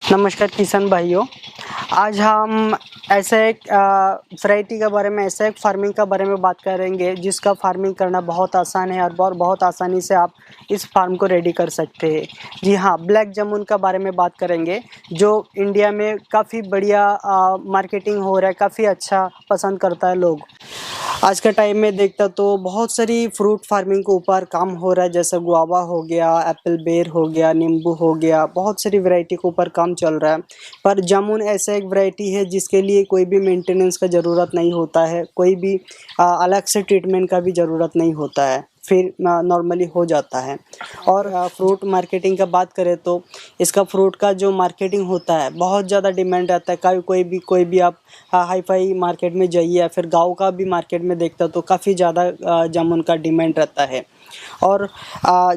नमस्कार किसान भाइयों। आज हम ऐसे एक वैरायटी के बारे में, ऐसे एक फार्मिंग के बारे में बात करेंगे जिसका फार्मिंग करना बहुत आसान है और बहुत आसानी से आप इस फार्म को रेडी कर सकते हैं। जी हाँ, ब्लैक जामुन का बारे में बात करेंगे जो इंडिया में काफ़ी बढ़िया मार्केटिंग हो रहा है, काफ़ी अच्छा पसंद करता है लोग। आज के टाइम में देखता तो बहुत सारी फ्रूट फार्मिंग के ऊपर काम हो रहा है, जैसे गुआवा हो गया, एप्पल बेर हो गया, नींबू हो गया, बहुत सारी वैरायटी के ऊपर काम चल रहा है। पर जामुन ऐसा एक वैरायटी है जिसके लिए कोई भी मेंटेनेंस का ज़रूरत नहीं होता है, कोई भी अलग से ट्रीटमेंट का भी ज़रूरत नहीं होता है, फिर नॉर्मली हो जाता है। और फ्रूट मार्केटिंग का बात करें तो इसका फ्रूट का जो मार्केटिंग होता है बहुत ज़्यादा डिमांड रहता है। कोई भी आप हाई फाई मार्केट में जाइए या फिर गांव का भी मार्केट में देखता तो काफ़ी ज़्यादा जामुन का डिमांड रहता है। और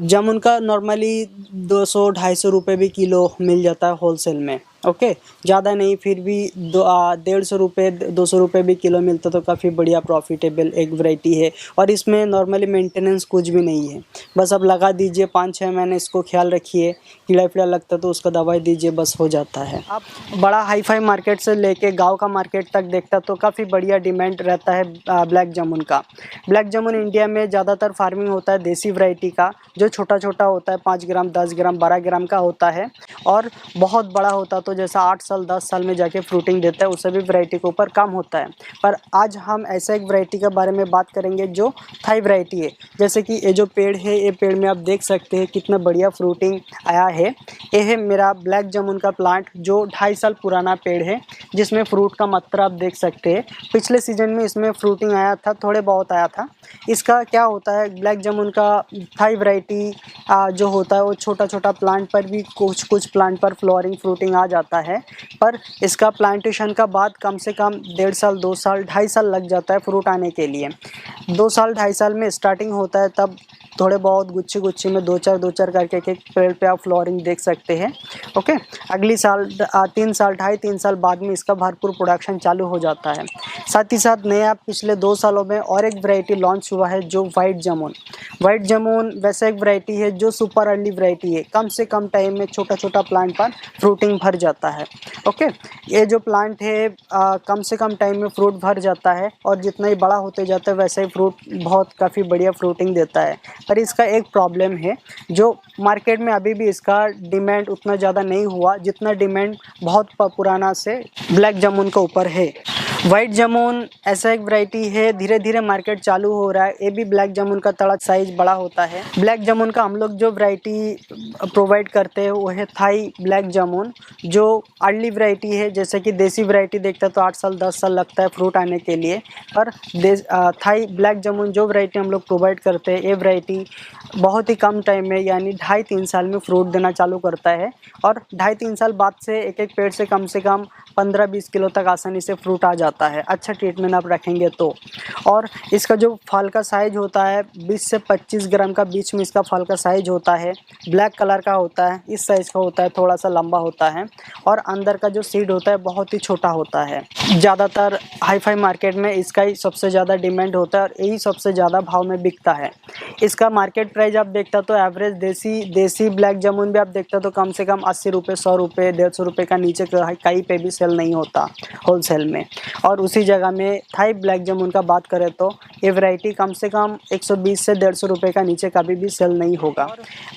जामुन का नॉर्मली 200-250 रुपये भी किलो मिल जाता है होलसेल में। ओके, ज़्यादा नहीं, फिर भी 150 रुपये 200 रुपये भी किलो मिलता तो काफ़ी बढ़िया प्रॉफिटेबल एक वैरायटी है। और इसमें नॉर्मली मेंटेनेंस कुछ भी नहीं है, बस आप लगा दीजिए, 5-6 महीने इसको ख्याल रखिए, कीड़ा वीड़ा लगता तो उसका दवाई दीजिए, बस हो जाता है। आप बड़ा हाई फाई मार्केट से लेके गांव का मार्केट तक देखता तो काफ़ी बढ़िया डिमांड रहता है ब्लैक जामुन का। ब्लैक जामुन इंडिया में ज़्यादातर फार्मिंग होता है देसी वैरायटी का, जो छोटा छोटा होता है, 5 ग्राम 10 ग्राम 12 ग्राम का होता है। और बहुत बड़ा होता तो जैसा 8 साल 10 साल में जाके फ्रूटिंग देता है, उस सभी वैरायटी के ऊपर काम होता है। पर आज हम ऐसा एक वैरायटी के बारे में बात करेंगे जो थाई वैरायटी है। जैसे कि ये जो पेड़ है, ये पेड़ में आप देख सकते हैं कितना बढ़िया फ्रूटिंग आया है। ये है मेरा ब्लैक जामुन का प्लांट जो 2.5 साल पुराना पेड़ है, जिसमें फ्रूट का मात्रा आप देख सकते हैं। पिछले सीजन में इसमें फ्रूटिंग आया था, थोड़े बहुत आया था। इसका क्या होता है, ब्लैक जामुन का थाई वैरायटी जो होता है वो छोटा छोटा प्लांट पर भी कुछ प्लांट पर फ्लावरिंग फ्रूटिंग आ जाता है। पर इसका प्लांटेशन का बाद कम से कम 1.5 साल 2 साल 2.5 साल लग जाता है फ्रूट आने के लिए। 2 साल 2.5 साल में स्टार्टिंग होता है, तब थोड़े बहुत गुच्छे में दो चार करके एक पेड़ पे आप फ्लावरिंग देख सकते हैं। ओके, अगली साल 3 साल 2.5-3 साल बाद में इसका भरपूर प्रोडक्शन चालू हो जाता है। साथ ही साथ नया पिछले 2 सालों में और एक वैरायटी लॉन्च हुआ है जो वाइट जामुन वैसे एक वैरायटी है जो सुपर अर्ली वैरायटी है, कम से कम टाइम में छोटा प्लांट पर फ्रूटिंग भर जाता है। ओके, ये जो प्लांट है कम से कम टाइम में फ्रूट भर जाता है और जितना ही बड़ा होते जाता है वैसे ही फ्रूट काफ़ी बढ़िया फ्रूटिंग देता है। पर इसका एक प्रॉब्लम है, जो मार्केट में अभी भी इसका डिमांड उतना ज़्यादा नहीं हुआ जितना डिमांड बहुत पुराना से ब्लैक जामुन के ऊपर है। वाइट जामुन ऐसा एक वैरायटी है, धीरे धीरे मार्केट चालू हो रहा है। ये भी ब्लैक जामुन का थोड़ा साइज बड़ा होता है। ब्लैक जामुन का हम लोग जो वैरायटी प्रोवाइड करते हैं वो है थाई ब्लैक जामुन, जो अर्ली वैरायटी है। जैसे कि देसी वैरायटी देखता है तो 8 साल 10 साल लगता है फ्रूट आने के लिए, पर थाई ब्लैक जामुन जो वैरायटी हम लोग प्रोवाइड करते हैं, ये वैरायटी बहुत ही कम टाइम में यानी 2.5-3 साल में फ्रूट देना चालू करता है। और 2.5-3 साल बाद से एक पेड़ से कम 15-20 किलो तक आसानी से फ्रूट आ जाता है, अच्छा ट्रीटमेंट आप रखेंगे तो। और इसका जो फल का साइज होता है 20 से 25 ग्राम का बीच में इसका फल का साइज होता है। ब्लैक कलर का होता है, इस साइज का होता है, थोड़ा सा लंबा होता है। और अंदर का जो सीड होता है बहुत ही छोटा होता है। ज़्यादातर हाई फाई मार्केट में इसका ही सबसे ज़्यादा डिमांड होता है और यही सबसे ज़्यादा भाव में बिकता है। इसका मार्केट प्राइस आप देखता तो एवरेज देसी ब्लैक जामुन भी आप देखता तो कम से कम 80 रुपये 100 रुपये 150 रुपये का नीचे कहीं पे भी सेल नहीं होता होलसेल में। और उसी जगह में थाई ब्लैक जामुन का बात करें तो ये वैरायटी कम से कम 120 से 150 रुपये का नीचे कभी भी सेल नहीं होगा।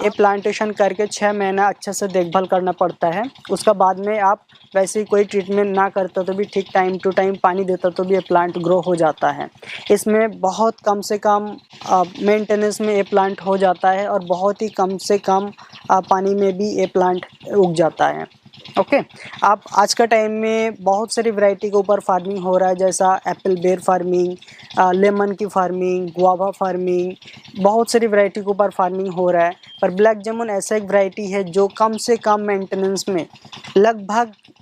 ये प्लांटेशन करके 6 महीना अच्छे से देखभाल करना पड़ता है। उसका बाद में आप वैसे ही कोई ट्रीटमेंट ना करता तो भी ठीक टाइम टू टाइम पानी देता तो भी ये प्लांट ग्रो हो जाता है। इसमें बहुत कम से कम मेंटेनेंस में ये प्लांट हो जाता है और बहुत ही कम से कम पानी में भी ये प्लांट उग जाता है। ओके, आप आज का टाइम में बहुत सारी वैरायटी के ऊपर फार्मिंग हो रहा है, जैसा एप्पल बेर फार्मिंग, लेमन की फार्मिंग, गुआवा फार्मिंग, बहुत सारी वैरायटी के ऊपर फार्मिंग हो रहा है। पर ब्लैक जामुन ऐसा एक वैरायटी है जो कम से कम मेंटेनेंस में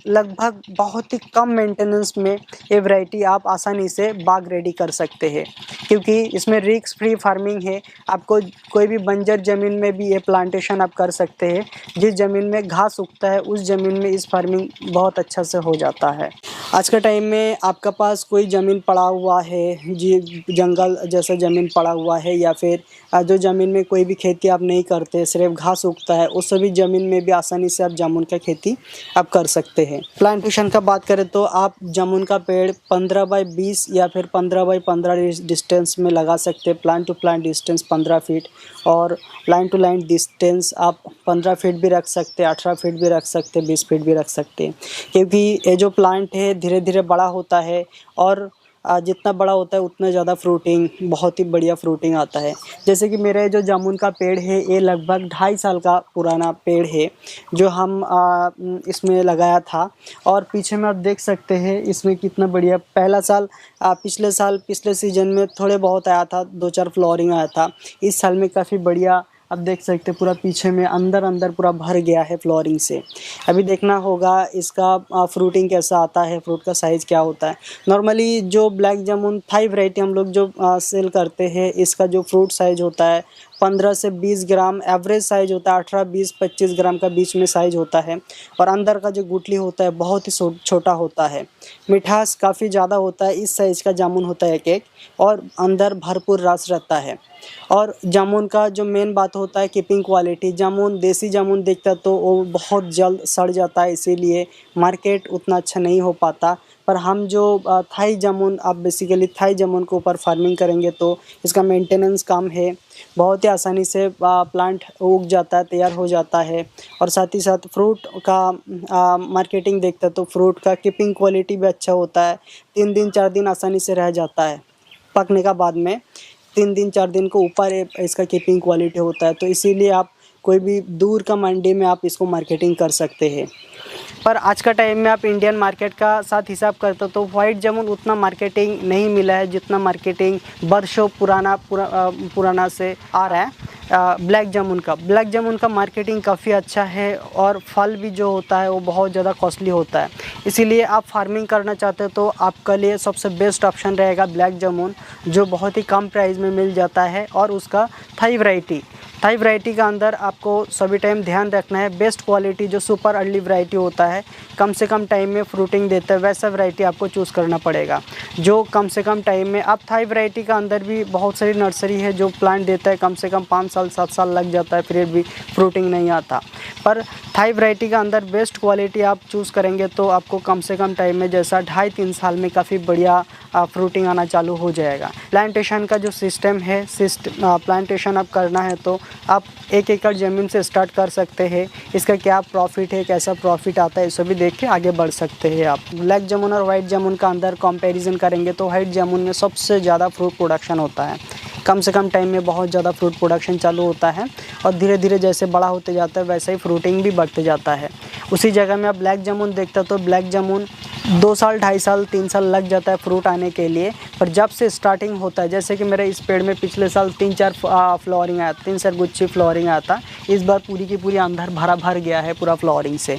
लगभग बहुत ही कम मेंटेनेंस में ये वैरायटी आप आसानी से बाग रेडी कर सकते हैं, क्योंकि इसमें रिस्क फ्री फार्मिंग है। आपको कोई भी बंजर ज़मीन में भी ये प्लांटेशन आप कर सकते हैं। जिस ज़मीन में घास उगता है उस ज़मीन में इस फार्मिंग बहुत अच्छा से हो जाता है। आज के टाइम में आपका पास कोई ज़मीन पड़ा हुआ है जी, जंगल जैसा ज़मीन पड़ा हुआ है, या फिर जो ज़मीन में कोई भी खेती आप नहीं करते, सिर्फ घास उगता है, उस सभी ज़मीन में भी आसानी से आप जामुन का खेती आप कर सकते हैं। प्लांटेशन का बात करें तो आप जामुन का पेड़ 15 बाई 20 या फिर 15 बाई 15 डिस्टेंस में लगा सकते हैं। Plant to plant distance 15 feet और लाइन टू लाइन डिस्टेंस आप 15 फीट भी रख सकते हैं, 18 फीट भी रख सकते हैं, 20 फीट भी रख सकते हैं, क्योंकि ये जो प्लांट है धीरे धीरे बड़ा होता है और जितना बड़ा होता है उतना ज़्यादा फ्रूटिंग, बहुत ही बढ़िया फ्रूटिंग आता है। जैसे कि मेरा जो जामुन का पेड़ है ये लगभग 2.5 साल का पुराना पेड़ है जो हम इसमें लगाया था, और पीछे में आप देख सकते हैं इसमें कितना बढ़िया पहला साल पिछले सीजन में थोड़े बहुत आया था, 2-4 फ्लावरिंग आया था। इस साल में काफ़ी बढ़िया आप देख सकते हैं पूरा पीछे में अंदर पूरा भर गया है फ्लावरिंग से। अभी देखना होगा इसका फ्रूटिंग कैसा आता है, फ्रूट का साइज़ क्या होता है। नॉर्मली जो ब्लैक जामुन थाई वैरायटी हम लोग जो सेल करते हैं, इसका जो फ्रूट साइज़ होता है 15 से 20 ग्राम एवरेज साइज़ होता है, 18, 20, 25 ग्राम का बीच में साइज़ होता है, और अंदर का जो गुठली होता है बहुत ही छोटा होता है। मिठास काफ़ी ज़्यादा होता है, इस साइज़ का जामुन होता है एक और अंदर भरपूर रस रहता है। और जामुन का जो मेन बात होता है कीपिंग क्वालिटी, जामुन देसी जामुन दिखता है तो वो बहुत जल्द सड़ जाता है, इसीलिए मार्केट उतना अच्छा नहीं हो पाता। पर हम जो थाई जामुन, आप बेसिकली थाई जामुन के ऊपर फार्मिंग करेंगे तो इसका मेंटेनेंस कम है, बहुत ही आसानी से प्लांट उग जाता है, तैयार हो जाता है। और साथ ही साथ फ्रूट का मार्केटिंग देखते हैं तो फ्रूट का कीपिंग क्वालिटी भी अच्छा होता है, 3 दिन 4 दिन आसानी से रह जाता है पकने का बाद में, 3 दिन 4 दिन को ऊपर इसका कीपिंग क्वालिटी होता है, तो इसीलिए आप कोई भी दूर का मंडी में आप इसको मार्केटिंग कर सकते हैं। पर आज का टाइम में आप इंडियन मार्केट का साथ हिसाब करते हो तो वाइट जामुन उतना मार्केटिंग नहीं मिला है जितना मार्केटिंग वर्षों पुराना से आ रहा है। ब्लैक जामुन का मार्केटिंग काफ़ी अच्छा है और फल भी जो होता है वो बहुत ज़्यादा कॉस्टली होता है। इसीलिए आप फार्मिंग करना चाहते हो तो आपके लिए सबसे बेस्ट ऑप्शन रहेगा ब्लैक जामुन, जो बहुत ही कम प्राइस में मिल जाता है। और उसका थाई वैरायटी का अंदर आपको सभी टाइम ध्यान रखना है, बेस्ट क्वालिटी जो सुपर अर्ली वैरायटी होता है, कम से कम टाइम में फ्रूटिंग देता है, वैसा वैरायटी आपको चूज़ करना पड़ेगा जो कम से कम टाइम में। अब थाई वैरायटी का अंदर भी बहुत सारी नर्सरी है जो प्लांट देता है, कम से कम 5 साल 7 साल लग जाता है फिर भी फ्रूटिंग नहीं आता। पर थाई वैरायटी का अंदर बेस्ट क्वालिटी आप चूज़ करेंगे तो आपको कम से कम टाइम में, जैसा 2.5-3 साल में काफ़ी बढ़िया फ्रूटिंग आना चालू हो जाएगा। प्लांटेशन का जो सिस्टम है, प्लांटेशन आप करना है तो आप 1 एकड़ ज़मीन से स्टार्ट कर सकते हैं। इसका क्या प्रॉफिट है, कैसा प्रॉफिट आता है, सभी देख के आगे बढ़ सकते हैं आप। ब्लैक जामुन और वाइट जामुन का अंदर कंपैरिजन करेंगे तो वाइट जामुन में सबसे ज़्यादा फ्रूट प्रोडक्शन होता है, कम से कम टाइम में बहुत ज़्यादा फ्रूट प्रोडक्शन चालू होता है, और धीरे धीरे जैसे बड़ा होते जाता है वैसे ही फ्रूटिंग भी बढ़ते जाता है। उसी जगह में आप ब्लैक जामुन देखते हो तो ब्लैक जामुन 2 साल 2.5 साल 3 साल लग जाता है फ्रूट आने के लिए, पर जब से स्टार्टिंग होता है, जैसे कि मेरे इस पेड़ में पिछले साल 3-4 फ्लावरिंग आया, 3-4 गुच्छी फ्लावरिंग आया था, इस बार पूरी की पूरी अंदर भर गया है पूरा फ्लावरिंग से।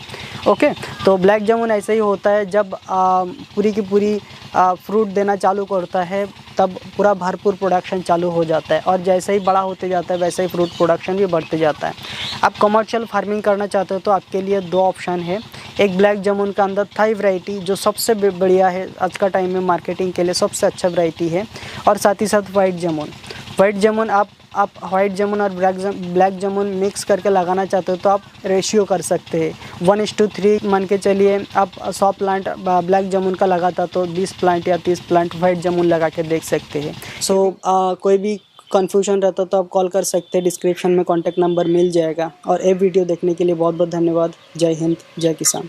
ओके, तो ब्लैक जामुन ऐसे ही होता है, जब पूरी की पूरी फ्रूट देना चालू करता है तब पूरा भरपूर प्रोडक्शन चालू हो जाता है, और जैसे ही बड़ा होते जाता है वैसे ही फ्रूट प्रोडक्शन भी बढ़ते जाता है। आप कमर्शियल फार्मिंग करना चाहते हो तो आपके लिए 2 ऑप्शन है, एक ब्लैक जामुन का अंदर थाई वैरायटी जो सबसे बढ़िया है आज का टाइम में मार्केटिंग के लिए सबसे अच्छा वैरायटी है, और साथ ही साथ वाइट जामुन आप वाइट जामुन और ब्लैक जामुन मिक्स करके लगाना चाहते हो तो आप रेशियो कर सकते हैं 1:3 मान के चलिए। आप 100 प्लांट ब्लैक जामुन का लगाता तो 20 प्लांट या 30 प्लांट वाइट जामुन लगा के देख सकते हैं। कोई भी कन्फ्यूजन रहता तो आप कॉल कर सकते हैं, डिस्क्रिप्शन में कॉन्टैक्ट नंबर मिल जाएगा। और ये वीडियो देखने के लिए बहुत बहुत धन्यवाद। जय हिंद, जय किसान।